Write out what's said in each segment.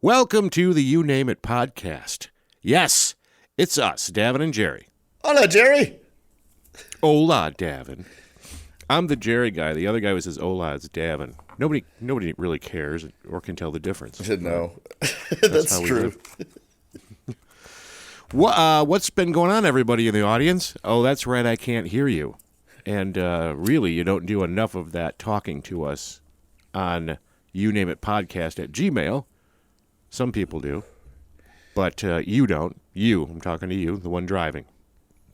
Welcome to the You Name It podcast. Yes, it's us, Davin and Jerry. Hola, Jerry. Hola, Davin. I'm the Jerry guy. The other guy who says hola is Davin. Nobody really cares or can tell the difference. No, that's true. What's been going on, everybody in the audience? Oh, that's right, I can't hear you. And really, you don't do enough of that talking to us on You Name It podcast at Gmail. Some people do, but you don't. I'm talking to you, the one driving.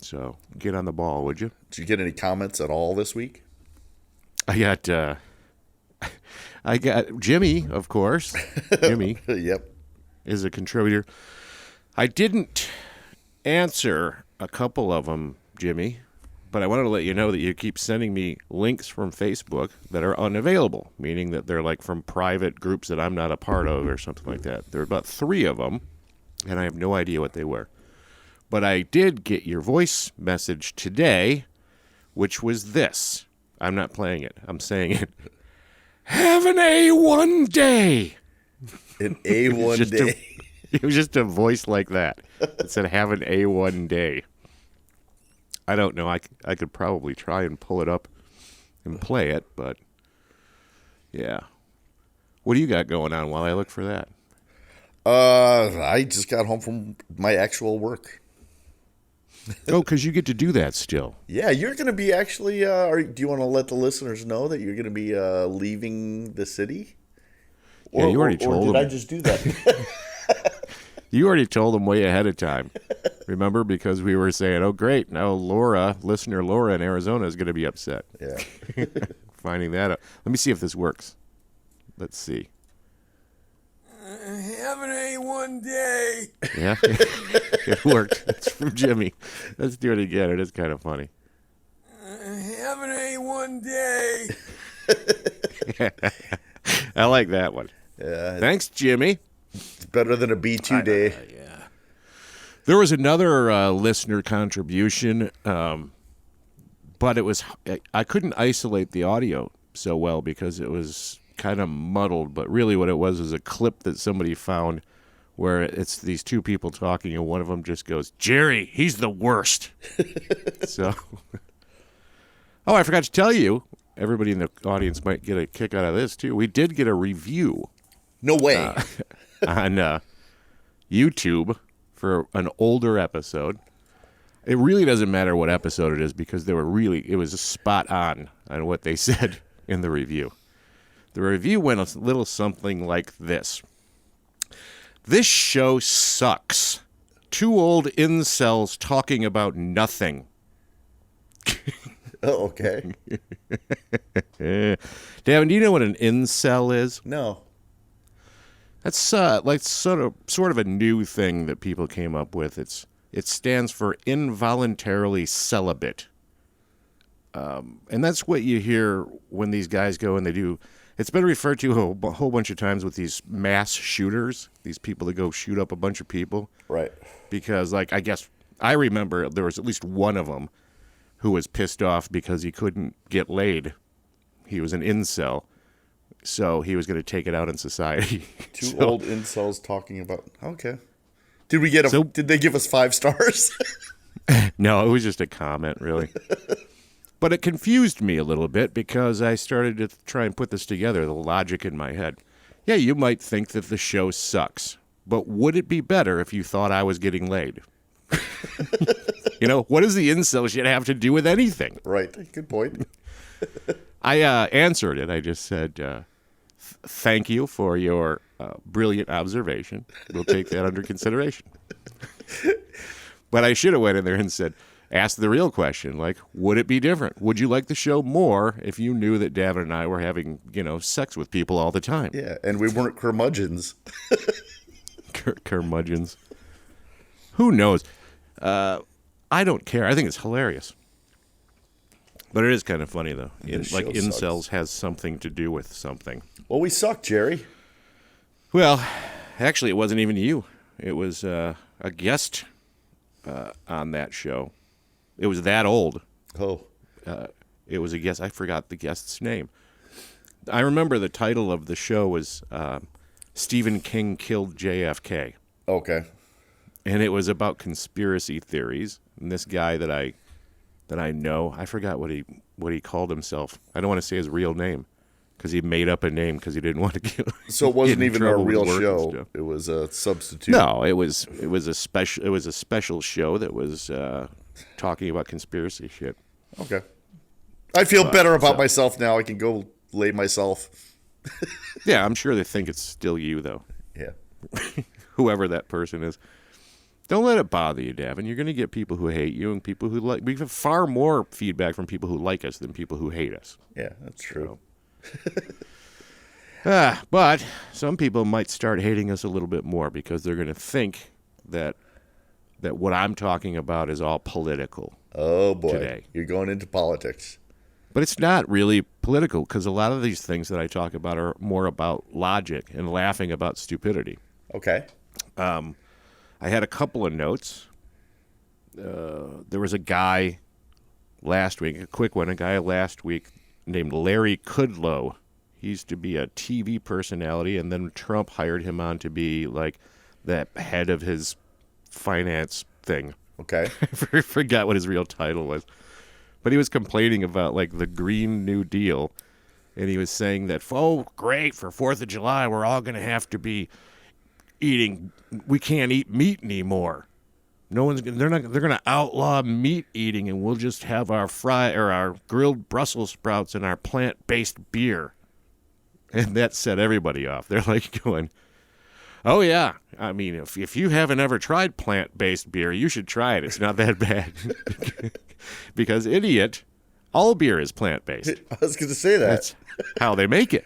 So get on the ball, would you? Did you get any comments at all this week? I got Jimmy, of course. Jimmy Yep. is a contributor. I didn't answer a couple of them, Jimmy, but I wanted to let you know that you keep sending me links from Facebook that are unavailable, meaning that they're like from private groups that I'm not a part of or something like that. There are about 3 of them, and I have no idea what they were. But I did get your voice message today, which was this. I'm not playing it. I'm saying it. Have an A1 day. An A1 day. It was just a voice like that. It said, have an A1 day. I don't know. I could probably try and pull it up and play it, but yeah. What do you got going on while I look for that? I just got home from my actual work. Oh, because you get to do that still. Yeah, you're going to be actually, do you want to let the listeners know that you're going to be leaving the city? Yeah, you already told them. Or did I just do that? You already told them way ahead of time. Remember? Because we were saying, oh, great, now listener Laura in Arizona is going to be upset. Yeah. Finding that out. Let me see if this works. Let's see. Have an A1 day. Yeah, it worked. It's from Jimmy. Let's do it again. It is kind of funny. Have an A1 day. I like that one. Yeah. Thanks, Jimmy. It's better than a B2 day. Yeah. There was another listener contribution, but I couldn't isolate the audio so well because it was kind of muddled. But really what it was a clip that somebody found where it's these 2 people talking and one of them just goes, Jerry, he's the worst. So, oh, I forgot to tell you, everybody in the audience might get a kick out of this too. We did get a review. No way. On YouTube for an older episode. It really doesn't matter what episode it is because it was spot on what they said in the review. The review went a little something like this. This show sucks. 2 old incels talking about nothing. Oh, okay. Davin, do you know what an incel is? No. That's like sort of a new thing that people came up with. It stands for involuntarily celibate, and that's what you hear when these guys go and they do. It's been referred to a whole bunch of times with these mass shooters, these people that go shoot up a bunch of people. Right. Because, I guess I remember there was at least one of them who was pissed off because he couldn't get laid. He was an incel. So he was going to take it out in society. 2 old incels talking about. Okay. Did they give us 5 stars? No, it was just a comment, really. But it confused me a little bit because I started to try and put this together, the logic in my head. Yeah, you might think that the show sucks, but would it be better if you thought I was getting laid? What does the incel shit have to do with anything? Right. Good point. I answered it. I just said, thank you for your brilliant observation. We'll take that under consideration. But I should have went in there and said, ask the real question, would it be different? Would you like the show more if you knew that Davin and I were having, sex with people all the time? Yeah, and we weren't curmudgeons. Curmudgeons. Who knows? I don't care. I think it's hilarious. But it is kind of funny, though. Incels sucks. has something to do with something. Well, we suck, Jerry. Well, actually, it wasn't even you. It was a guest on that show. It was that old. Oh. It was a guest. I forgot the guest's name. I remember the title of the show was Stephen King killed JFK. Okay. And it was about conspiracy theories. And this guy that I know, I forgot what he called himself. I don't want to say his real name because he made up a name because he didn't want to get. So it wasn't get in even a trouble with real work and show. stuff. It was a substitute. No, it was a special show that was talking about conspiracy shit. Okay. I feel better about myself now. I can go lay myself. Yeah, I'm sure they think it's still you though. Yeah. Whoever that person is. Don't let it bother you, Davin. You're going to get people who hate you and people who like. We have far more feedback from people who like us than people who hate us. Yeah, that's true. But some people might start hating us a little bit more because they're going to think that what I'm talking about is all political. Oh, boy. Today. You're going into politics. But it's not really political because a lot of these things that I talk about are more about logic and laughing about stupidity. Okay. I had a couple of notes. There was a guy last week, a quick one, last week named Larry Kudlow. He used to be a TV personality, and then Trump hired him on to be like the head of his finance thing. Okay. I forgot what his real title was. But he was complaining about like the Green New Deal, and he was saying that, oh, great, for 4th of July, we're all going to have to be eating, we can't eat meat anymore. They're going to outlaw meat eating, and we'll just have our grilled Brussels sprouts and our plant-based beer. And that set everybody off. They're like going, oh yeah, I mean, if you haven't ever tried plant-based beer, you should try it. It's not that bad. Because idiot, all beer is plant-based. I was going to say that. That's how they make it.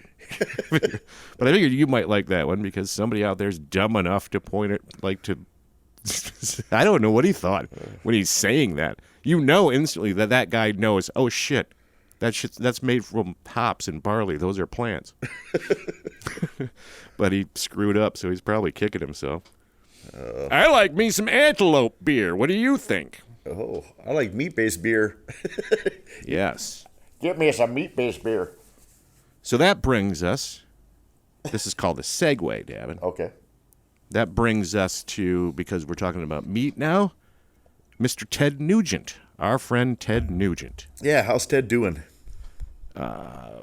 But I figured you might like that one because somebody out there's dumb enough to point it like to. I don't know what he thought when he's saying that. You know instantly that guy knows. Oh shit, that's made from hops and barley. Those are plants. But he screwed up, so he's probably kicking himself. I like me some antelope beer. What do you think? Oh, I like meat-based beer. Yes. Get me some meat-based beer. So that brings us, this is called a segue, Davin. Okay. That brings us to, because we're talking about meat now, Mr. Ted Nugent, our friend Ted Nugent. Yeah, how's Ted doing? I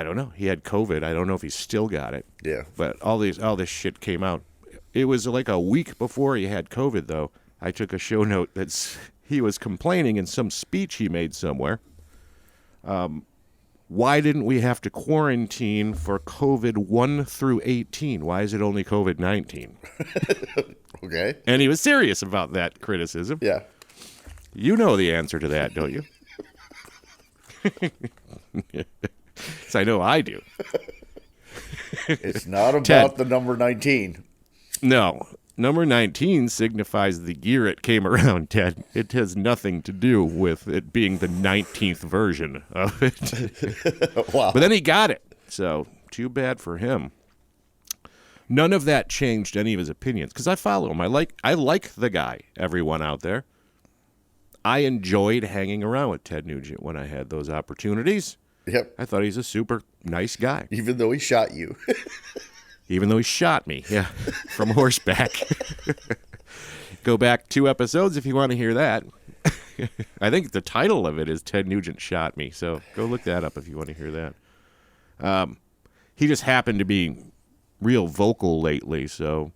don't know. He had COVID. I don't know if he's still got it. Yeah. But all this shit came out. It was like a week before he had COVID, though. I took a show note that he was complaining in some speech he made somewhere. Why didn't we have to quarantine for COVID 1 through 18? Why is it only COVID-19? Okay. And he was serious about that criticism. Yeah. You know the answer to that, don't you? So I know I do. It's not about Ted. the number 19. No. Number 19 signifies the year it came around, Ted. It has nothing to do with it being the 19th version of it. Wow. But then he got it. So, too bad for him. None of that changed any of his opinions because I follow him. I like the guy, everyone out there. I enjoyed hanging around with Ted Nugent when I had those opportunities. Yep. I thought he's a super nice guy. Even though he shot you. Even though he shot me, yeah, from horseback. Go back 2 episodes if you want to hear that. I think the title of it is Ted Nugent Shot Me, so go look that up if you want to hear that. He just happened to be real vocal lately, so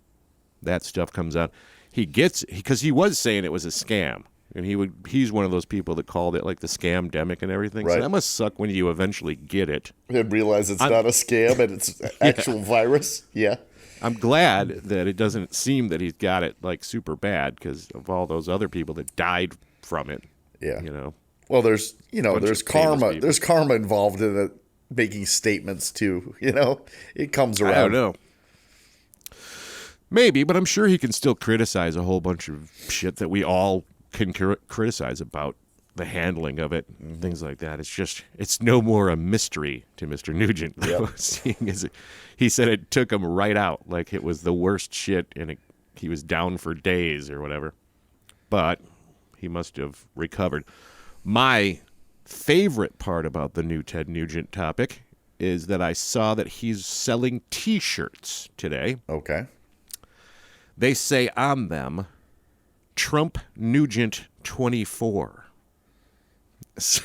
that stuff comes out. Because he was saying it was a scam. And he's one of those people that called it like the scam-demic and everything. Right. So that must suck when you eventually get it. And realize it's not a scam and it's actual virus. Yeah. I'm glad that it doesn't seem that he's got it like super bad because of all those other people that died from it. Yeah. You know. Well, there's Bunch there's of famous karma. people. There's karma involved in it, making statements too. You know, it comes around. I don't know. Maybe, but I'm sure he can still criticize a whole bunch of shit that we all can criticize about the handling of it and things like that. It's no more a mystery to Mr. Nugent. Yep. Seeing as he said it took him right out, like it was the worst shit, and he was down for days or whatever. But he must have recovered. My favorite part about the new Ted Nugent topic is that I saw that he's selling T-shirts today. Okay. They say on them, Trump Nugent 24. So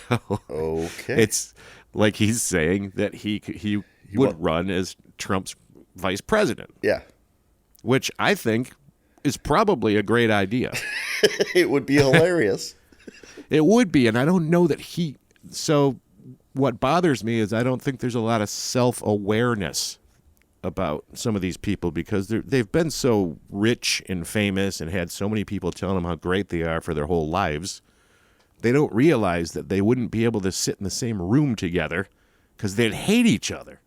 Okay. it's like he's saying that he would run as Trump's vice president. Yeah. Which I think is probably a great idea. It would be hilarious. It would be, and I don't know that he... So what bothers me is I don't think there's a lot of self-awareness about some of these people because they've been so rich and famous and had so many people telling them how great they are for their whole lives. They don't realize that they wouldn't be able to sit in the same room together because they'd hate each other.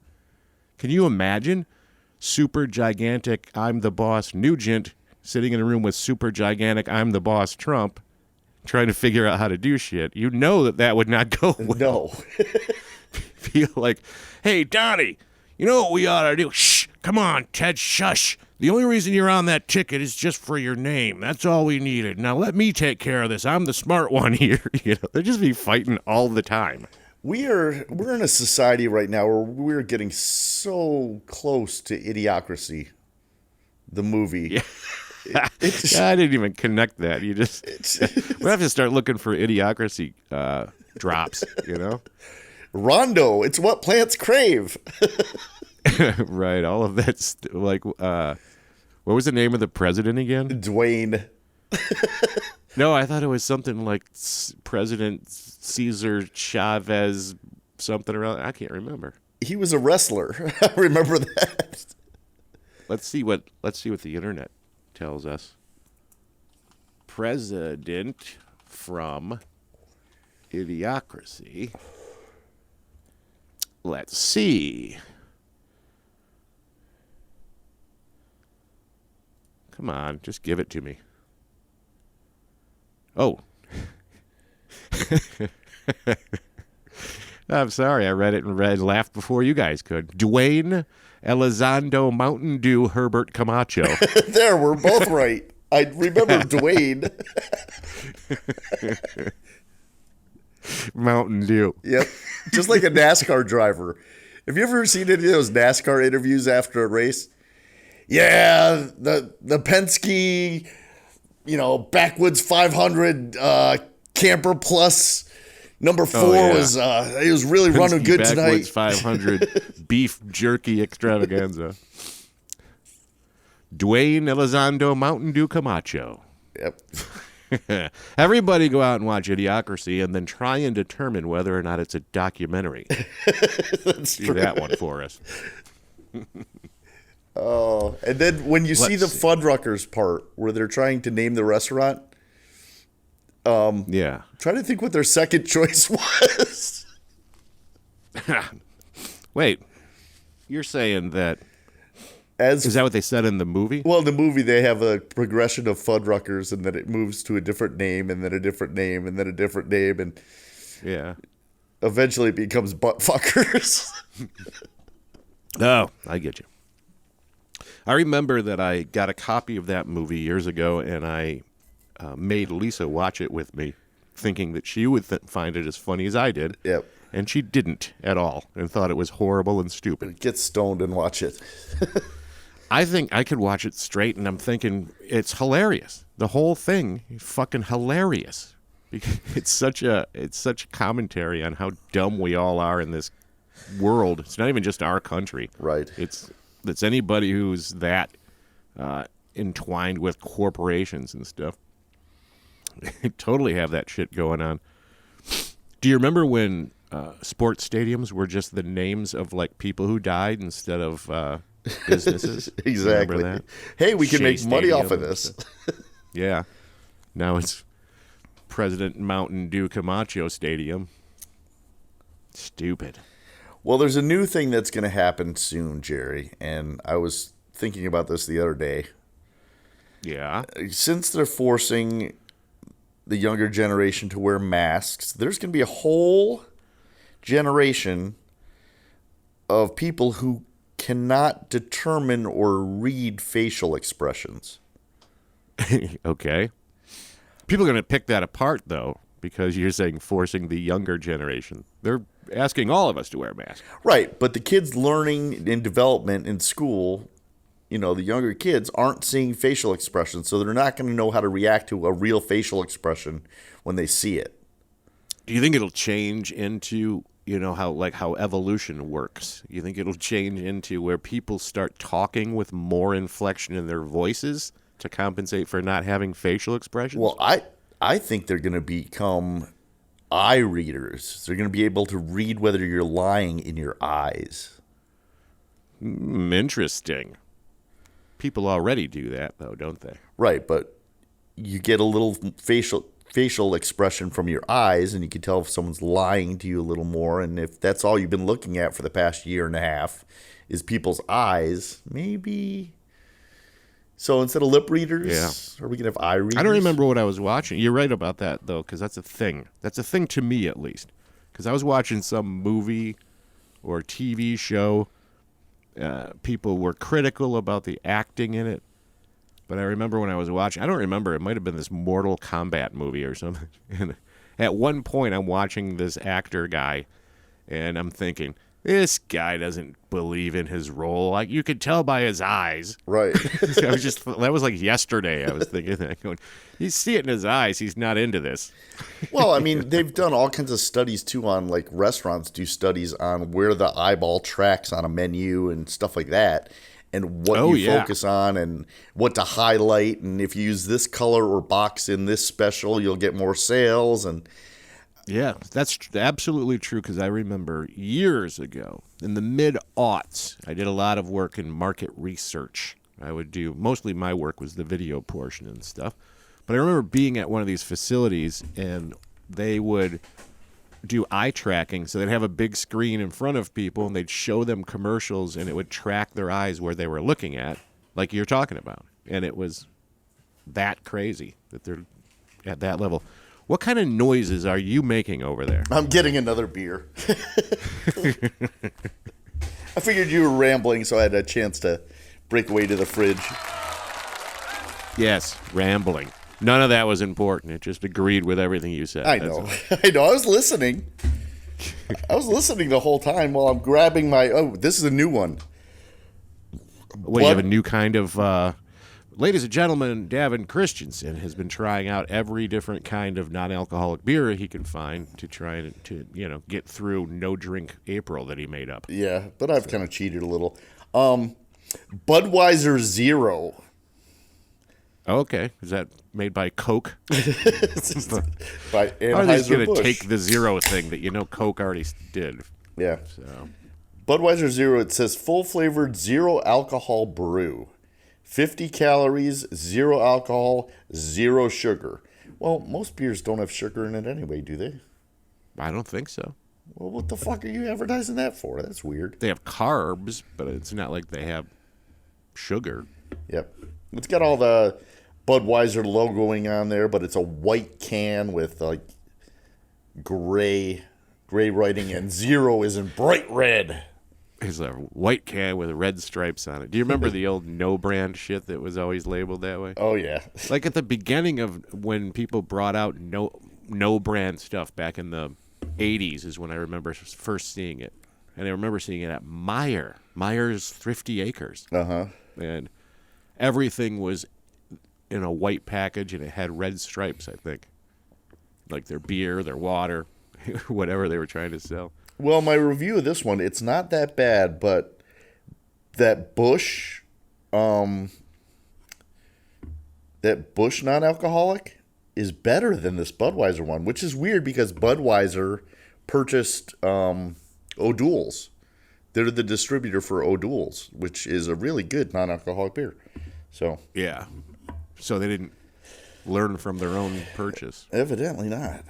Can you imagine super gigantic I'm the boss Nugent sitting in a room with super gigantic I'm the boss Trump trying to figure out how to do shit? You know that would not go well. No. Feel like, hey, Donnie, you know what we ought to do? Shh, come on, Ted, shush. The only reason you're on that ticket is just for your name. That's all we needed. Now let me take care of this. I'm the smart one here. They'll just be fighting all the time. We're in a society right now where we're getting so close to Idiocracy, the movie. Yeah. I didn't even connect that. We'll have to start looking for Idiocracy drops, Rondo, it's what plants crave. Right, all of that's like, what was the name of the president again? Dwayne. No, I thought it was something like President Cesar Chavez, something around. I can't remember. He was a wrestler. I remember that. Let's see what the internet tells us. President from Idiocracy. Let's see. Come on, just give it to me. Oh. I'm sorry, I read it and laughed before you guys could. Dwayne Elizondo Mountain Dew Herbert Camacho. There, we're both right. I remember Dwayne. Mountain Dew. Yep. Just like a NASCAR driver. Have you ever seen any of those NASCAR interviews after a race? Yeah, the Penske, backwoods 500 Camper Plus number 4 was it was really Penske running good backwoods tonight. 500 beef jerky extravaganza. Dwayne Elizondo Mountain Dew Camacho. Yep. Everybody go out and watch Idiocracy and then try and determine whether or not it's a documentary. That's Do true. that one for us. Oh, and then when you see the see. Fuddruckers part where they're trying to name the restaurant, Yeah. try to think what their second choice was. Wait. You're saying that... Is Is that what they said in the movie? well, in the movie they have a progression of Fuddruckers, and then it moves to a different name, and then a different name, and then a different name, and Yeah. eventually it becomes Buttfuckers. Oh, I get you. I remember that I got a copy of that movie years ago, and I made Lisa watch it with me, thinking that she would find it as funny as I did. Yep. And she didn't at all, and thought it was horrible and stupid. Get stoned and watch it. I think I could watch it straight, and I'm thinking it's hilarious. The whole thing is fucking hilarious. Because it's such a commentary on how dumb we all are in this world. It's not even just our country. Right. It's anybody who's that entwined with corporations and stuff. They totally have that shit going on. Do you remember when sports stadiums were just the names of like people who died instead of businesses? Exactly. Remember that? Hey, we can Shea make money off Stadium of and this. stuff. Yeah. Now it's President Mountain Dew Camacho Stadium. Stupid. Well, there's a new thing that's going to happen soon, Jerry, and I was thinking about this the other day. Yeah. Since they're forcing the younger generation to wear masks, there's going to be a whole generation of people who cannot determine or read facial expressions. Okay. People are going to pick that apart, though, because you're saying forcing the younger generation. They're asking all of us to wear masks. Right, but the kids learning in development in school, the younger kids aren't seeing facial expressions, so they're not going to know how to react to a real facial expression when they see it. Do you think it'll change into, how evolution works? You think it'll change into where people start talking with more inflection in their voices to compensate for not having facial expressions? Well, I think they're going to become eye readers. They're going to be able to read whether you're lying in your eyes. Interesting. People already do that, though, don't they? Right, but you get a little facial expression from your eyes, and you can tell if someone's lying to you a little more. And if that's all you've been looking at for the past year and a half is people's eyes, maybe. So instead of lip readers, are we going to have eye readers? I don't remember what I was watching. You're right about that, though, because that's a thing. That's a thing to me, at least. Because I was watching some movie or TV show. People were critical about the acting in it. But I remember when I was watching, I don't remember, it might have been this Mortal Kombat movie or something. And at one point, I'm watching this actor guy, and I'm thinking, this guy doesn't believe in his role. Like, you could tell by his eyes. Right. That was like yesterday. I was thinking that. Going, you see it in his eyes. He's not into this. Well, I mean, they've done all kinds of studies, too, on, like, restaurants do studies on where the eyeball tracks on a menu and stuff like that, and what focus on and what to highlight. And if you use this color or box in this special, you'll get more sales. And yeah, that's absolutely true, because I remember years ago, in the mid-aughts, I did a lot of work in market research. Mostly my work was the video portion and stuff. But I remember being at one of these facilities, and they would do eye tracking. So they'd have a big screen in front of people, and they'd show them commercials, and it would track their eyes where they were looking at, like you're talking about. And it was that crazy that they're at that level. What kind of noises are you making over there? I'm getting another beer. I figured you were rambling, so I had a chance to break away to the fridge. Yes, rambling. None of that was important. It just agreed with everything you said. I know. I know. I was listening. I was listening the whole time while I'm grabbing my... Oh, this is a new one. Well, you have a new kind of... Ladies and gentlemen, Davin Christensen has been trying out every different kind of non-alcoholic beer he can find to try to get through No Drink April that he made up. Yeah, but I've kind of cheated a little. Budweiser Zero. Okay, is that made by Coke? By Anheuser-Busch. Are they just going to take the zero thing that Coke already did? Yeah. So Budweiser Zero, it says full-flavored zero alcohol brew. 50 calories, 0 alcohol, 0 sugar. Well, most beers don't have sugar in it anyway, do they? I don't think so. Well, what the fuck are you advertising that for? That's weird. They have carbs, but it's not like they have sugar. Yep. It's got all the Budweiser logoing on there, but it's a white can with like gray writing, and zero is in bright red. It's a white can with red stripes on it. Do you remember the old no brand shit that was always labeled that way? Oh, yeah. Like at the beginning of when people brought out no brand stuff back in the 80s is when I remember first seeing it. And I remember seeing it at Myers Thrifty Acres. Uh-huh. And everything was in a white package, and it had red stripes, I think. Like their beer, their water, whatever they were trying to sell. Well, my review of this one, it's not that bad, but that Busch non-alcoholic is better than this Budweiser one, which is weird because Budweiser purchased O'Doul's. They're the distributor for O'Doul's, which is a really good non-alcoholic beer. So yeah. So they didn't learn from their own purchase. Evidently not.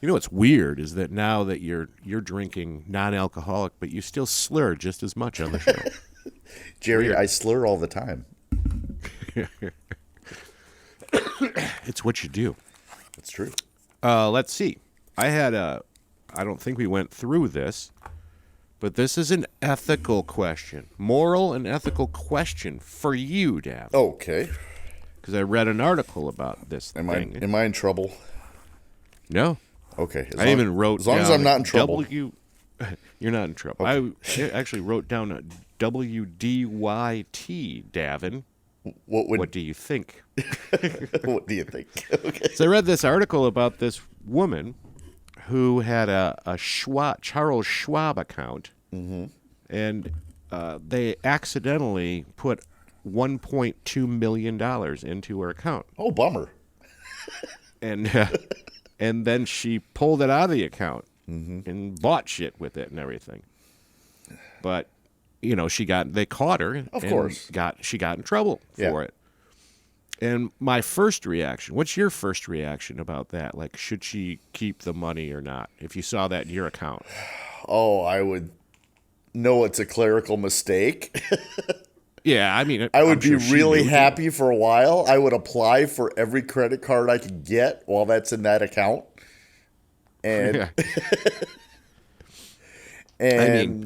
You know what's weird is that now that you're drinking non-alcoholic, but you still slur just as much on the show. Jerry, Weird. I slur all the time. It's what you do. That's true. Let's see. I don't think we went through this, but this is an ethical question. Moral and ethical question for you, Dav. Okay. Because I read an article about this thing. Am I in trouble? No. Okay. I even wrote as long as I'm not in trouble. You're not in trouble. I actually wrote down a WDYT, Davin. What do you think? What do you think? Okay. So I read this article about this woman who had a Charles Schwab account, and they accidentally put $1.2 million into her account. Oh, bummer. And then she pulled it out of the account and bought shit with it and everything. But they caught her. Of course. She got in trouble for it. And my first reaction, what's your first reaction about that? Like, should she keep the money or not if you saw that in your account? Oh, I would know it's a clerical mistake. Yeah, I mean, I would be really happy for a while. I would apply for every credit card I could get while that's in that account. And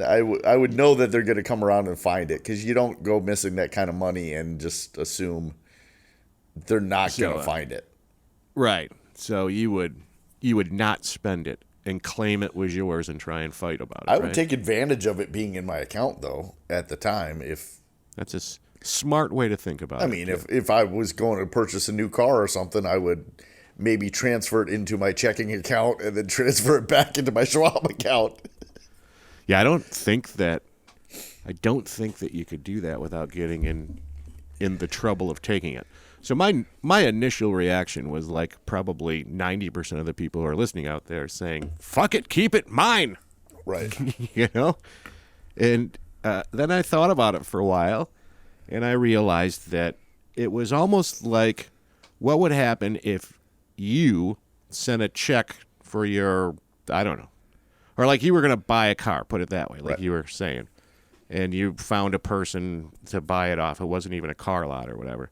I would know that they're going to come around and find it, because you don't go missing that kind of money and just assume they're not going to find it. Right. So you would not spend it and claim it was yours and try and fight about it. I would take advantage of it being in my account, though, at the time. That's a smart way to think about it. I mean, if I was going to purchase a new car or something, I would maybe transfer it into my checking account and then transfer it back into my Schwab account. Yeah, I don't think that you could do that without getting in the trouble of taking it. So my initial reaction was like probably 90% of the people who are listening out there saying, "Fuck it, keep it, mine." Right. And then I thought about it for a while, and I realized that it was almost like, what would happen if you sent a check for your, I don't know, or like you were going to buy a car, put it that way, like you were saying, and you found a person to buy it off. It wasn't even a car lot or whatever.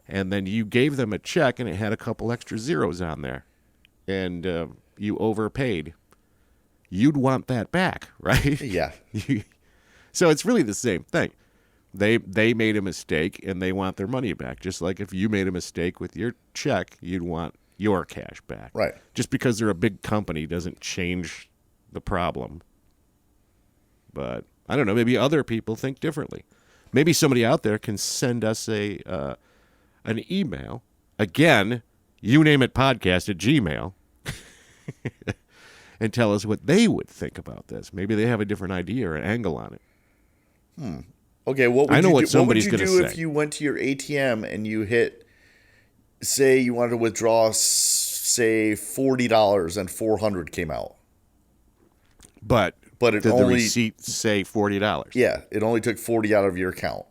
And then you gave them a check, and it had a couple extra zeros on there, and you overpaid. You'd want that back, right? Yeah. So it's really the same thing. They made a mistake, and they want their money back. Just like if you made a mistake with your check, you'd want your cash back. Right. Just because they're a big company doesn't change the problem. But I don't know. Maybe other people think differently. Maybe somebody out there can send us an email. Again, you name it podcast at Gmail. And tell us what they would think about this. Maybe they have a different idea or an angle on it. Okay, what would I know you what do, somebody's what would you gonna do say. if you went to your ATM and you hit, say you wanted to withdraw, say $40 and $400 came out? But But it did only the receipt say $40? Yeah, it only took 40 out of your account.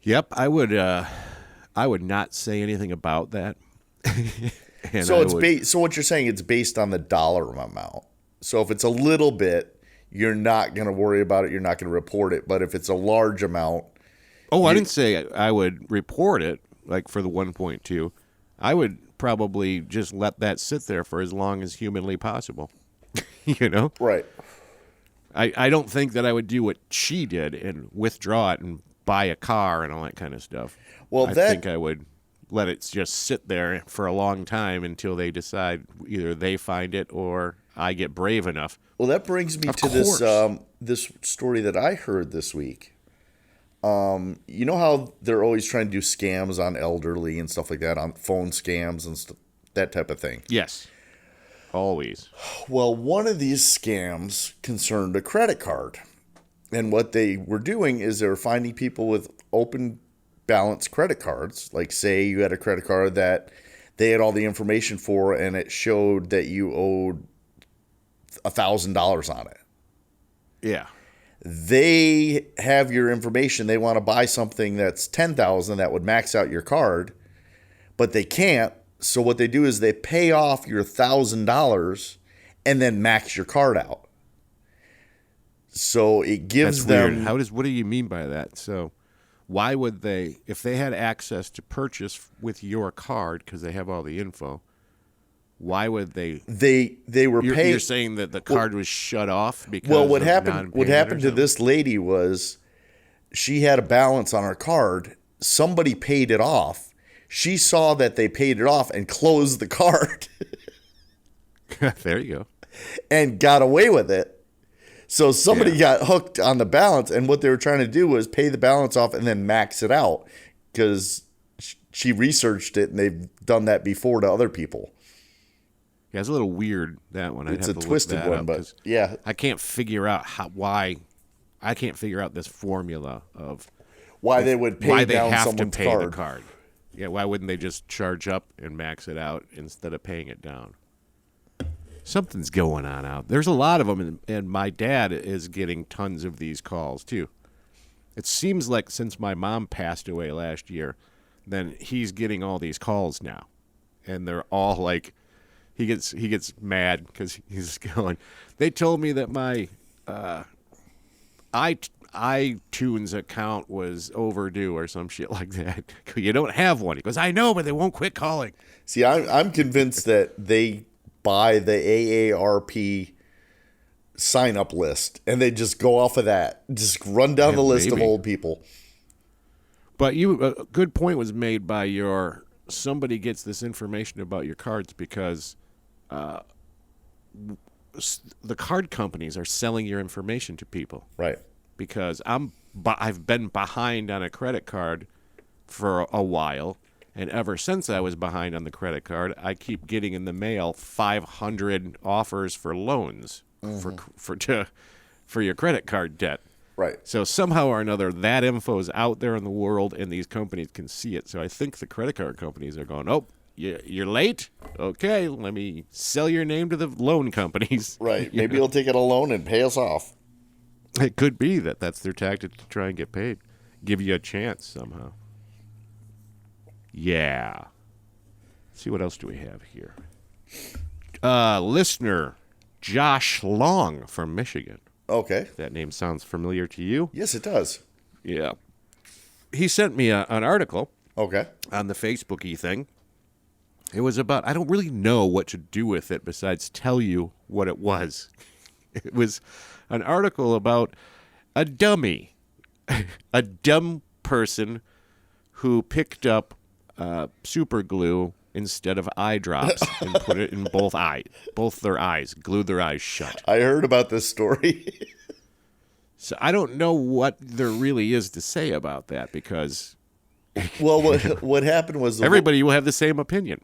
Yep, I would not say anything about that. And So so what you're saying, it's based on the dollar amount. So if it's a little bit, you're not going to worry about it. You're not going to report it. But if it's a large amount, I didn't say I would report it, like for the 1.2. I would probably just let that sit there for as long as humanly possible. Right. I don't think that I would do what she did and withdraw it and buy a car and all that kind of stuff. Well, I think I would let it just sit there for a long time until they decide either they find it or I get brave enough. Well, that brings me to this story that I heard this week. You know how they're always trying to do scams on elderly and stuff like that, on phone scams and that type of thing? Yes. Always. Well, one of these scams concerned a credit card. And what they were doing is they were finding people with open balance credit cards. Like, say you had a credit card that they had all the information for and it showed that you owed $1,000 on it. Yeah. They have your information. They want to buy something that's $10,000 that would max out your card, but they can't. So what they do is they pay off your $1,000 and then max your card out. So it gives them. Weird. What do you mean by that? So why would they, if they had access to purchase with your card because they have all the info, why would they? They were paying. You're saying that the card was shut off because what of happened? What happened to something? this lady was she had a balance on her card. Somebody paid it off. She saw that they paid it off and closed the card. There you go. and got away with it. So somebody Yeah. got hooked on the balance, and what they were trying to do was pay the balance off and then max it out because she researched it, and they've done that before to other people. Yeah, it's a little weird, that one. I'd It's have a to twisted look that one, up, but 'cause yeah. I can't figure out why. I can't figure out this formula of Why they would pay why they down have to someone's pay card. the card. Yeah, why wouldn't they just charge up and max it out instead of paying it down? Something's going on out. There's a lot of them, and my dad is getting tons of these calls too. It seems like since my mom passed away last year, then he's getting all these calls now, and they're all like, he gets mad because he's going. They told me that my iTunes account was overdue or some shit like that. You don't have one. He goes, I know, but they won't quit calling. See, I'm convinced that they buy the AARP sign up list and they just go off of that. Just run down the list maybe. of old people. But a good point was made by somebody gets this information about your cards because the card companies are selling your information to people. Right. Because I've been behind on a credit card for a while, and ever since I was behind on the credit card, I keep getting in the mail 500 offers for loans for your credit card debt. Right. So somehow or another, that info is out there in the world, and these companies can see it. So I think the credit card companies are going, oh, you're late? Okay, let me sell your name to the loan companies. Right. Maybe you'll take out a loan and pay us off. It could be that's their tactic to try and get paid. Give you a chance somehow. Yeah. Let's see, what else do we have here? Listener Josh Long from Michigan. Okay. That name sounds familiar to you? Yes, it does. Yeah. He sent me an article Okay. on the Facebooky thing. It was about, I don't really know what to do with it besides tell you what it was. It was an article about a dummy, a dumb person who picked up super glue instead of eye drops and put it in both their eyes, glued their eyes shut. I heard about this story. So I don't know what there really is to say about that because Well, what happened was everybody will have the same opinion.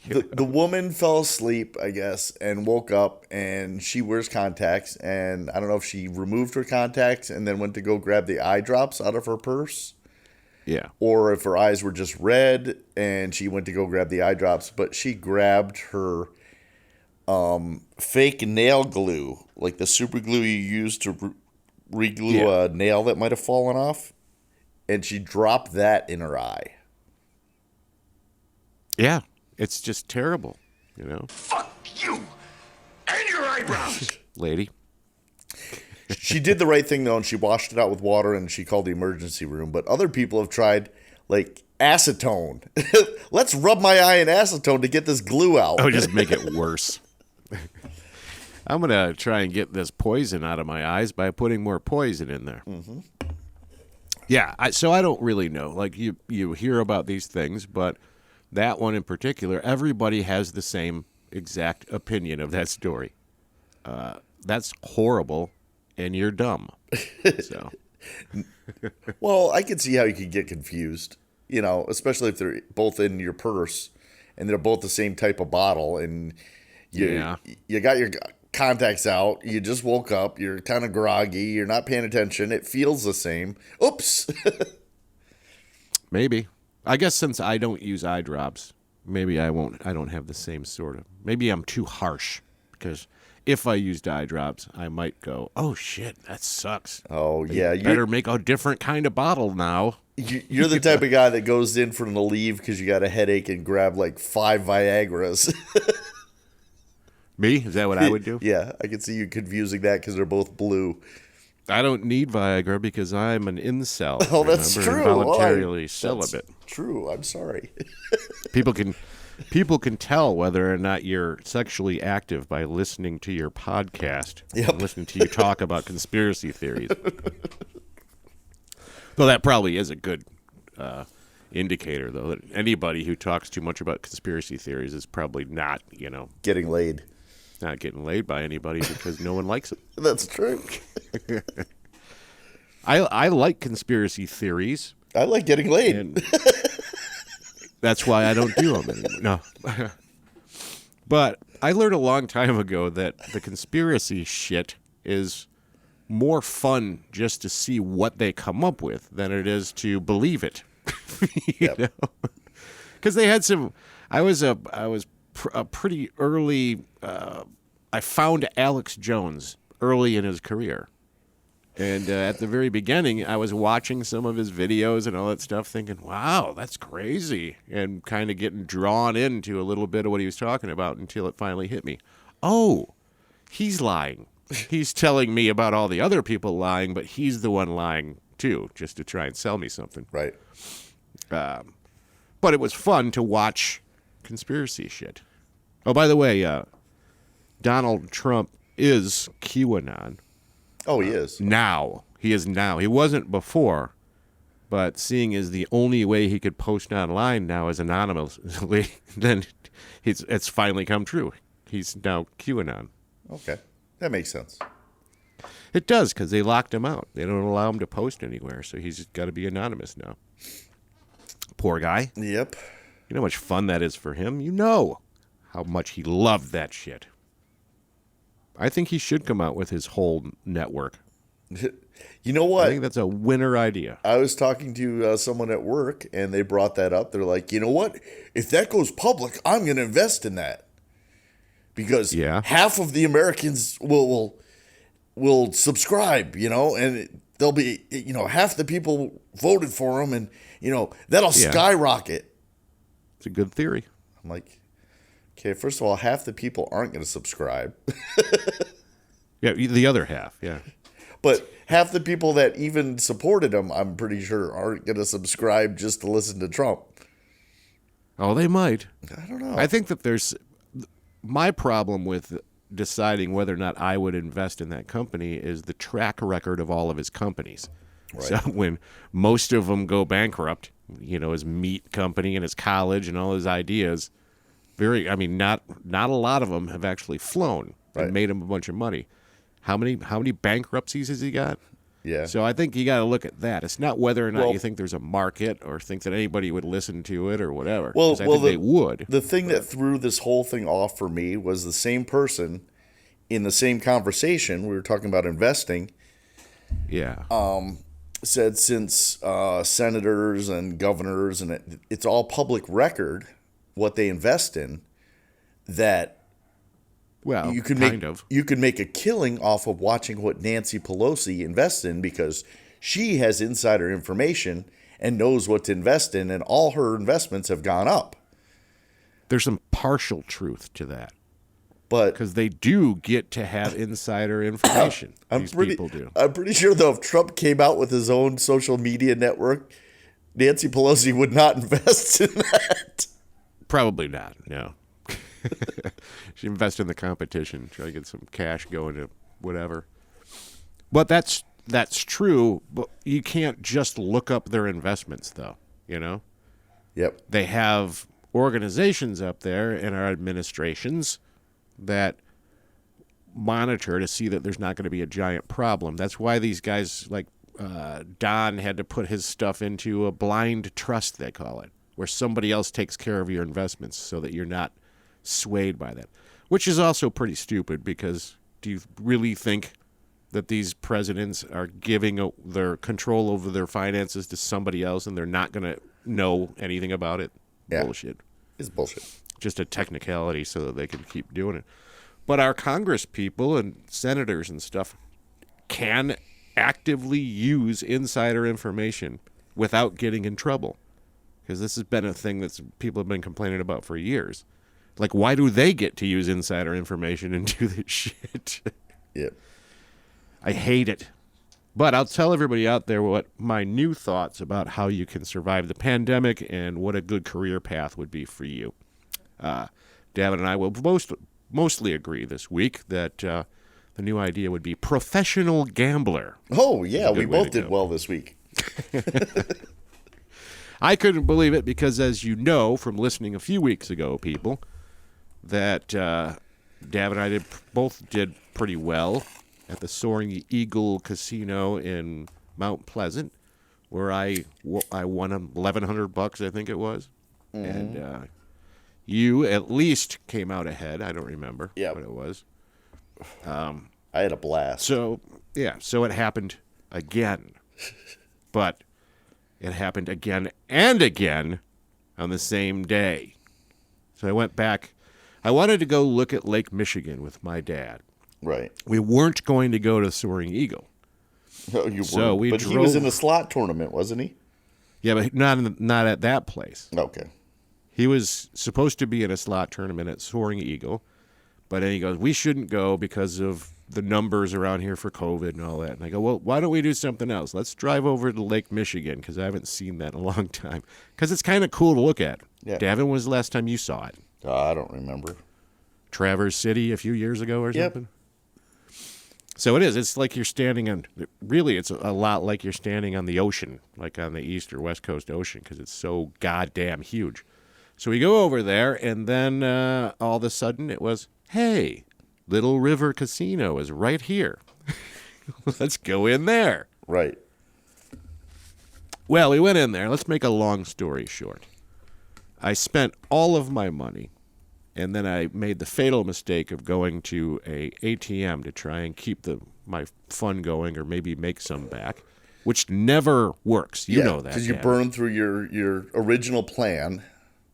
the woman fell asleep, I guess, and woke up, and she wears contacts, and I don't know if she removed her contacts and then went to go grab the eye drops out of her purse, Yeah. or if her eyes were just red and she went to go grab the eye drops, but she grabbed her fake nail glue, like the super glue you use to re-glue a nail that might have fallen off, and she dropped that in her eye. Yeah. It's just terrible, you know, Fuck you and your eyebrows. lady. She did the right thing, though, and she washed it out with water, and she called the emergency room. But other people have tried, like, acetone. Let's rub my eye in acetone to get this glue out. Oh, just make it worse. I'm going to try and get this poison out of my eyes by putting more poison in there. Mm-hmm. Yeah, so I don't really know. Like, you hear about these things, but that one in particular, everybody has the same exact opinion of that story. That's horrible, and you're dumb. So, Well, I can see how you could get confused, you know, especially if they're both in your purse and they're both the same type of bottle, and you got your contacts out, you just woke up, you're kind of groggy, you're not paying attention, it feels the same. Oops. maybe. I guess since I don't use eye drops, maybe I don't have the same sort of. Maybe I'm too harsh because if I used eye drops, I might go, "Oh shit, that sucks." Oh, yeah. You better make a different kind of bottle now. You're the type of guy that goes in for the leave because you got a headache and grab like 5 Viagras. Me? Is that what I would do? Yeah, I can see you confusing that because they're both blue. I don't need Viagra because I'm an incel. Oh, that's remember? true. Involuntarily That's celibate. True. I'm sorry. People can tell whether or not you're sexually active by listening to your podcast. Yep. And listening to you talk about conspiracy theories. Though that probably is a good indicator, though, that anybody who talks too much about conspiracy theories is probably not, Getting laid. not getting laid by anybody because no one likes him. That's true. I like conspiracy theories, I like getting laid. and that's why I don't do them anymore. No. But I learned a long time ago that the conspiracy shit is more fun just to see what they come up with than it is to believe it. Yep. Because they had some. I was a pretty early. I found Alex Jones early in his career, and at the very beginning, I was watching some of his videos and all that stuff, thinking, "Wow, that's crazy," and kind of getting drawn into a little bit of what he was talking about until it finally hit me. Oh, he's lying. He's telling me about all the other people lying, but he's the one lying too, just to try and sell me something. Right. But it was fun to watch conspiracy shit. Oh, by the way, Donald Trump is QAnon Oh, he is. now. He is now. He wasn't before, but seeing as the only way he could post online now is anonymously, then it's finally come true. He's now QAnon. Okay. That makes sense. It does, because they locked him out. They don't allow him to post anywhere, so he's got to be anonymous now. Poor guy. Yep. You know how much fun that is for him? You know how much he loved that shit. I think he should come out with his whole network. You know I what? think that's a winner idea. I was talking to someone at work, and they brought that up. They're like, you know what? If that goes public, I'm going to invest in that. Because half of the Americans will subscribe, and they'll be, half the people voted for him, and, that'll skyrocket. It's a good theory. I'm like, okay, first of all, half the people aren't going to subscribe. Yeah, the other half, yeah. But half the people that even supported him, I'm pretty sure, aren't going to subscribe just to listen to Trump. Oh, they might. I don't know. I think that there's... My problem with deciding whether or not I would invest in that company is the track record of all of his companies. Right. So when most of them go bankrupt, his meat company and his college and all his ideas, not a lot of them have actually flown and made him a bunch of money. How many bankruptcies has he got? Yeah. So I think you got to look at that. It's not whether or not you think there's a market or think that anybody would listen to it or whatever. I think they would. The thing that threw this whole thing off for me was the same person in the same conversation. We were talking about investing. Yeah. Said since senators and governors and it's all public record what they invest in, that well, you could make a killing off of watching what Nancy Pelosi invests in, because she has insider information and knows what to invest in, and all her investments have gone up. There's some partial truth to that, but because they do get to have insider information. People do. I'm pretty sure though, if Trump came out with his own social media network, Nancy Pelosi would not invest in that. Probably not. No. She invests in the competition, try to get some cash going to whatever. But that's true. But you can't just look up their investments, though. Yep. They have organizations up there in our administrations that monitor to see that there's not going to be a giant problem. That's why these guys like Don had to put his stuff into a blind trust, they call it, where somebody else takes care of your investments so that you're not swayed by that, which is also pretty stupid, because do you really think that these presidents are giving their control over their finances to somebody else and they're not going to know anything about it? Yeah. Bullshit. It's bullshit. Just a technicality so that they can keep doing it. But our Congress people and senators and stuff can actively use insider information without getting in trouble, because this has been a thing that people have been complaining about for years. Like, why do they get to use insider information and do this shit? Yep. I hate it. But I'll tell everybody out there what my new thoughts about how you can survive the pandemic and what a good career path would be for you. Davin and I will mostly agree this week that the new idea would be professional gambler. Oh, yeah, we both did well this week. I couldn't believe it because, as you know from listening a few weeks ago, people, that Dav and I both did pretty well at the Soaring Eagle Casino in Mount Pleasant, where I won $1,100, I think it was. And you at least came out ahead. I don't remember what it was. I had a blast. So it happened again. But it happened again and again on the same day. So I went back. I wanted to go look at Lake Michigan with my dad. Right. We weren't going to go to Soaring Eagle. Oh, you So were. we But he was in a slot tournament, wasn't he? Yeah, but not at that place. Okay. He was supposed to be in a slot tournament at Soaring Eagle, but then he goes, we shouldn't go because of the numbers around here for COVID and all that. And I go, well, why don't we do something else? Let's drive over to Lake Michigan because I haven't seen that in a long time. Because it's kind of cool to look at. Yeah. Davin, when was the last time you saw it? I don't remember. Traverse City a few years ago or Yep. something? So it is. It's like you're standing on, really, it's a lot like you're standing on the ocean, like on the East or West Coast Ocean, because it's so goddamn huge. So we go over there, and then all of a sudden it was, hey, Little River Casino is right here. Let's go in there. Right. Well, we went in there. Let's make a long story short. I spent all of my money, and then I made the fatal mistake of going to a ATM to try and keep my fun going or maybe make some back, which never works. You know that. Because you Dad. burn through your original plan.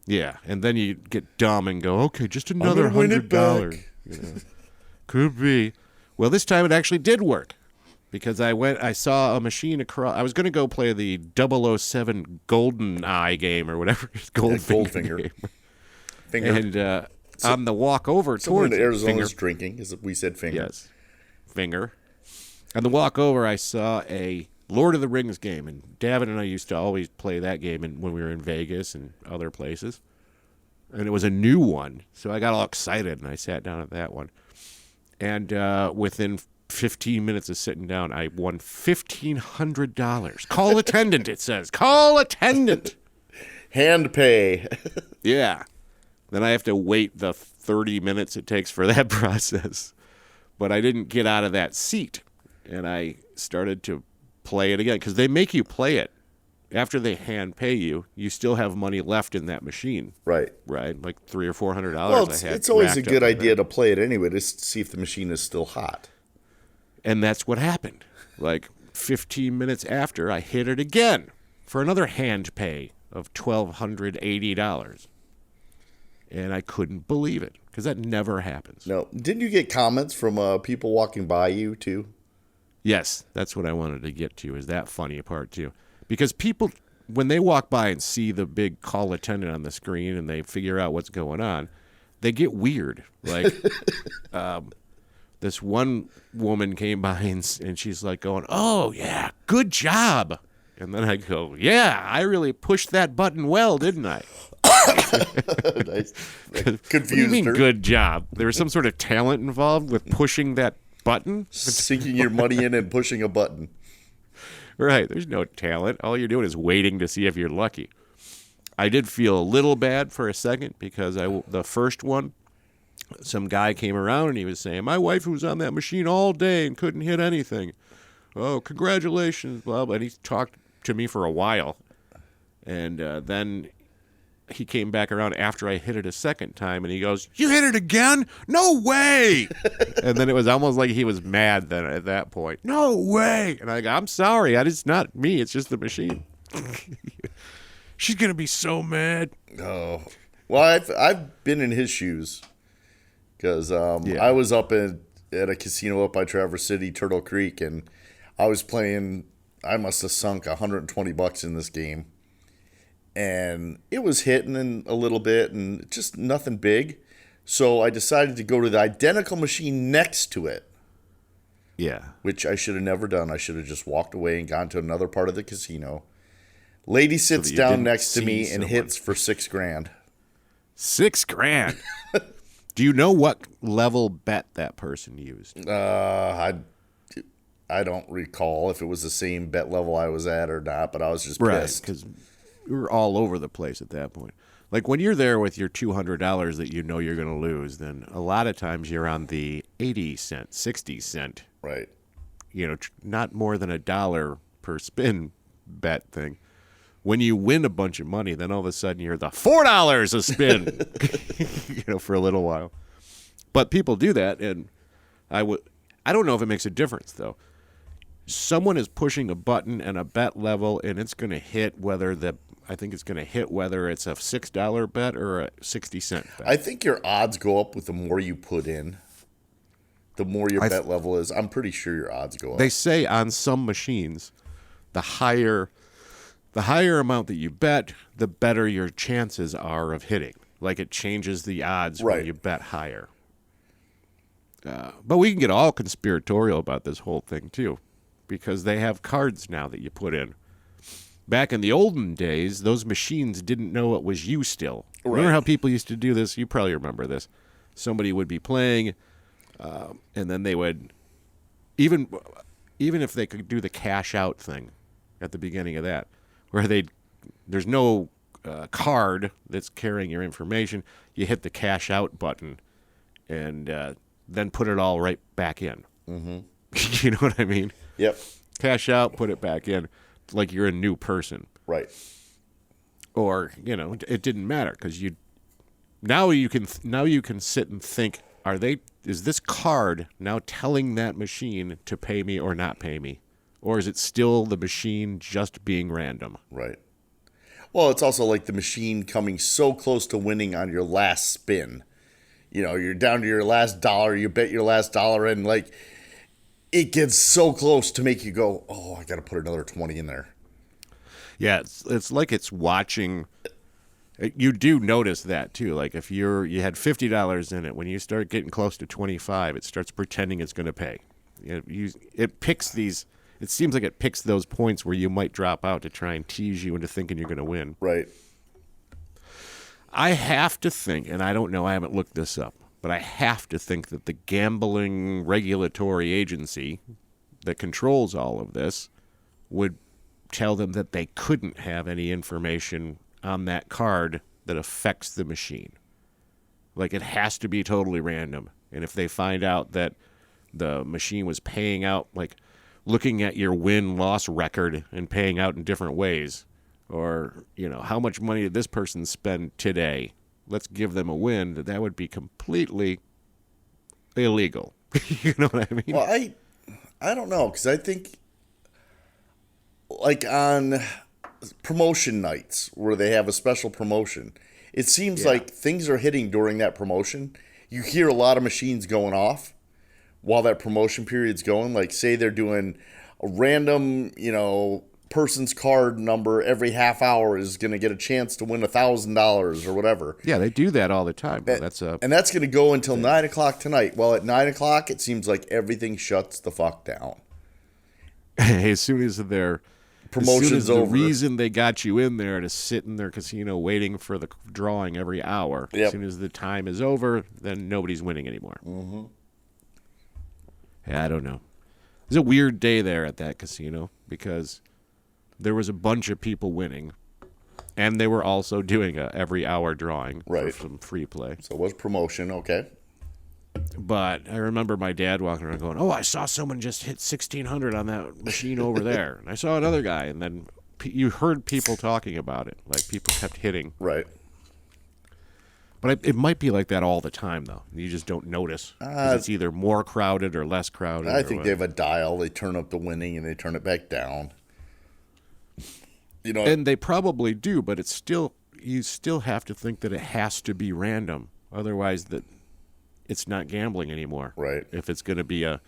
Yeah, and then you get dumb and go, okay, just another gonna win it $100. back. You know? Could be. Well, this time it actually did work because I saw a machine across. I was going to go play the 007 Golden Eye game or whatever, Goldfinger game. Finger. And on the walk over Someone towards in Arizona Finger, is drinking, as we said finger. yes, Finger. On the walk over, I saw a Lord of the Rings game, and Davin and I used to always play that game when we were in Vegas and other places. And it was a new one, so I got all excited, and I sat down at that one. And within 15 minutes of sitting down, I won $1,500. Call attendant, it says. Call attendant. Hand pay. Yeah. Then I have to wait the 30 minutes it takes for that process. But I didn't get out of that seat, and I started to play it again because they make you play it. After they hand pay you, you still have money left in that machine. Right. Right? Like $300 or $400 Well, I had. it's always a racked good up in idea there. to play it anyway, to see if the machine is still hot. And that's what happened. Like 15 minutes after, I hit it again for another hand pay of $1,280. And I couldn't believe it because that never happens. No. Didn't you get comments from people walking by you, too? Yes, that's what I wanted to get to, is that funny part, too. Because people, when they walk by and see the big call attendant on the screen and they figure out what's going on, they get weird. Like, this one woman came by and she's like going, oh, yeah, good job. And then I go, yeah, I really pushed that button well, didn't I? Nice. What do you Confused mean, her. good job? There was some sort of talent involved with pushing that button? Sinking your money in and pushing a button. Right. There's no talent. All you're doing is waiting to see if you're lucky. I did feel a little bad for a second because the first one, some guy came around and he was saying, my wife was on that machine all day and couldn't hit anything. Oh, congratulations, blah, blah. And he talked to me for a while. And then he came back around after I hit it a second time and he goes, you hit it again? No way. And then it was almost like he was mad then at that point. No way. And I go, I'm sorry. It's not me. It's just the machine. She's going to be so mad. Oh. Well, I've been in his shoes. Because I was up at a casino up by Traverse City, Turtle Creek, and I was playing. I must have sunk $120 in this game. And it was hitting a little bit and just nothing big. So I decided to go to the identical machine next to it, Yeah. which I should have never done. I should have just walked away and gone to another part of the casino. Lady sits that you down didn't next to see me and someone. hits for $6,000. $6,000. Do you know what level bet that person used? I don't recall if it was the same bet level I was at or not, but I was just Right, pissed. because you're all over the place at that point. Like when you're there with your $200 that you know you're going to lose, then a lot of times you're on the 80-cent, 60-cent, Right. Not more than $1 per spin bet thing. When you win a bunch of money, then all of a sudden you're the $4 a spin, for a little while. But people do that, and I don't know if it makes a difference though. Someone is pushing a button and a bet level, and it's going to hit I think it's going to hit whether it's a $6 bet or a 60-cent bet. I think your odds go up with the more you put in. The more your bet level is, I'm pretty sure your odds go up. They say on some machines, the higher amount that you bet, the better your chances are of hitting. Like it changes the odds when you bet higher. But we can get all conspiratorial about this whole thing too, because they have cards now that you put in. Back in the olden days, those machines didn't know it was you still. Right. Remember how people used to do this? You probably remember this. Somebody would be playing, and then they would, even if they could do the cash out thing at the beginning of that, where there's no card that's carrying your information. You hit the cash out button, and then put it all right back in. Mm-hmm. You know what I mean? Yep. Cash out, put it back in, like you're a new person. Right. Or it didn't matter because now you can sit and think, is this card now telling that machine to pay me or not pay me? Or is it still the machine just being random? Right. Well, it's also like the machine coming so close to winning on your last spin. You're down to your last dollar, you bet your last dollar, and like it gets so close to make you go, oh, I got to put another 20 in there. Yeah, it's like it's watching. You do notice that too. Like if you had $50 in it, when you start getting close to 25, it starts pretending it's going to pay. It picks these. It seems like it picks those points where you might drop out to try and tease you into thinking you're going to win. Right. I have to think, and I don't know, I haven't looked this up, but I have to think that the gambling regulatory agency that controls all of this would tell them that they couldn't have any information on that card that affects the machine. Like it has to be totally random. And if they find out that the machine was paying out, like looking at your win-loss record and paying out in different ways, or, how much money did this person spend today? Let's give them a win. That would be completely illegal. You know what I mean? Well, I don't know, because I think, like on promotion nights where they have a special promotion, it seems like things are hitting during that promotion. You hear a lot of machines going off while that promotion period's going. Like, say they're doing a random, person's card number every half hour is going to get a chance to win $1,000 or whatever. Yeah, they do that all the time. And that's going to go until 9 o'clock tonight. Well, at 9 o'clock, it seems like everything shuts the fuck down. As soon as their promotion's over, the reason they got you in there to sit in their casino waiting for the drawing every hour. Yep. As soon as the time is over, then nobody's winning anymore. Mm-hmm. Yeah, I don't know. It was a weird day there at that casino because there was a bunch of people winning, and they were also doing a every hour drawing for some free play. So it was promotion, okay. But I remember my dad walking around going, "Oh, I saw someone just hit 1,600 on that machine over there." And I saw another guy, and then you heard people talking about it. Like, people kept hitting. Right. But it might be like that all the time, though. You just don't notice. 'Cause it's either more crowded or less crowded. I think they have a dial. They turn up the winning, and they turn it back down. And they probably do, but you still have to think that it has to be random. Otherwise, that it's not gambling anymore. Right. If it's going to be a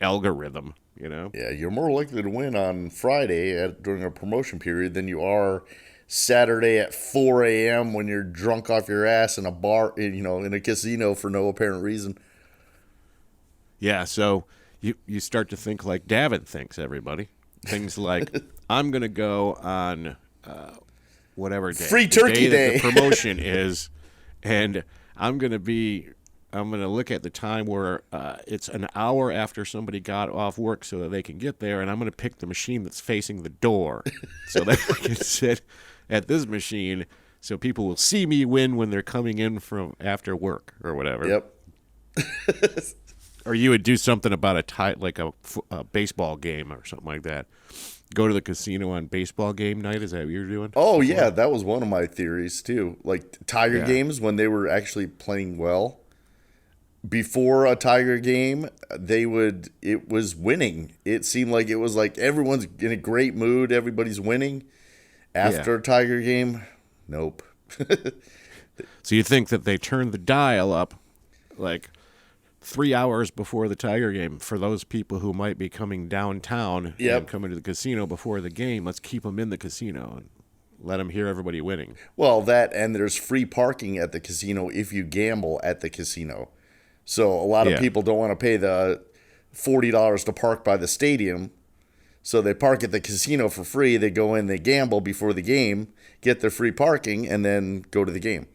algorithm, Yeah, you're more likely to win on Friday during a promotion period than you are Saturday at 4 a.m. when you're drunk off your ass in a bar, in a casino for no apparent reason. Yeah, so you start to think like Davin thinks, everybody. Things like, I'm going to go on whatever day. Free Turkey Day. The promotion is, and I'm going to look at the time where it's an hour after somebody got off work so that they can get there, and I'm going to pick the machine that's facing the door so that I can sit at this machine so people will see me win when they're coming in from after work or whatever. Yep. Or you would do something about a baseball game or something like that. Go to the casino on baseball game night. Is that what you're doing? Oh, yeah. That was one of my theories, too. Like Tiger games, when they were actually playing well, before a Tiger game, it was winning. It seemed like it was like everyone's in a great mood. Everybody's winning. After a Tiger game, nope. So you think that they turned the dial up like 3 hours before the Tiger game for those people who might be coming downtown and coming to the casino before the game? Let's keep them in the casino and let them hear everybody winning. Well, that, and there's free parking at the casino if you gamble at the casino. So a lot of people don't want to pay the $40 to park by the stadium. So they park at the casino for free. They go in, they gamble before the game, get their free parking, and then go to the game.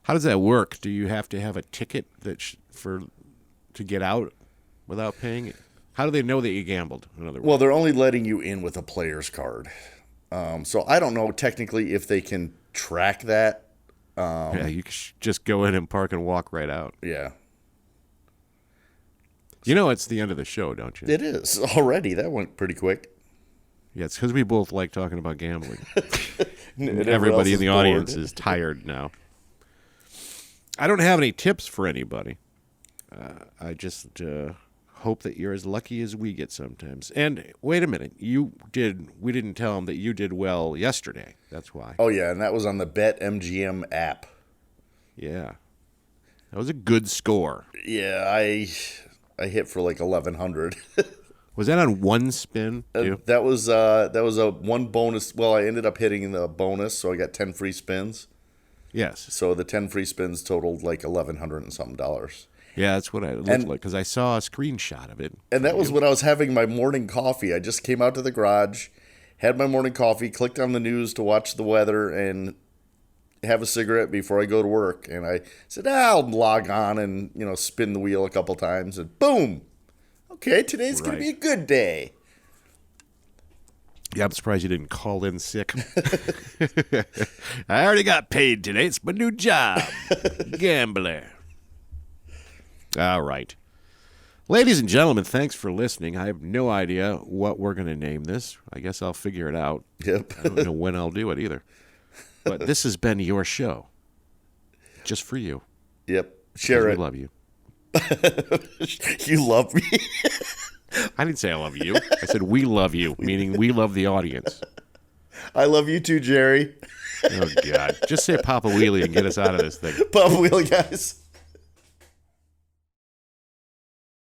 How does that work? Do you have to have a ticket to get out without paying it? How do they know that you gambled? In other words, Well, they're only letting you in with a player's card. So I don't know technically if they can track that. You just go in and park and walk right out. Yeah. You know it's the end of the show, don't you? It is already. That went pretty quick. Yeah, it's because we both like talking about gambling. And Everybody in the bored. audience is tired now. I don't have any tips for anybody. I just hope that you're as lucky as we get sometimes. And wait a minute, we didn't tell them that you did well yesterday. That's why. Oh, yeah, and that was on the BetMGM app. Yeah. That was a good score. Yeah, I hit for like 1,100. Was that on one spin, too? That was a one bonus. Well, I ended up hitting the bonus, so I got 10 free spins. Yes. So the 10 free spins totaled like $1,100 and something dollars. Yeah, that's what it looked like, because I saw a screenshot of it. And that was when I was having my morning coffee. I just came out to the garage, had my morning coffee, clicked on the news to watch the weather and have a cigarette before I go to work. And I said, I'll log on and, spin the wheel a couple times. And boom. Okay, today's going to be a good day. Yeah, I'm surprised you didn't call in sick. I already got paid today. It's my new job. Gambler. All right. Ladies and gentlemen, thanks for listening. I have no idea what we're going to name this. I guess I'll figure it out. Yep. I don't know when I'll do it either. But this has been your show. Just for you. Yep. Share it. We love you. You love me. I didn't say I love you. I said we love you, meaning we love the audience. I love you too, Jerry. Oh, God. Just say Papa Wheelie and get us out of this thing. Papa Wheelie, guys.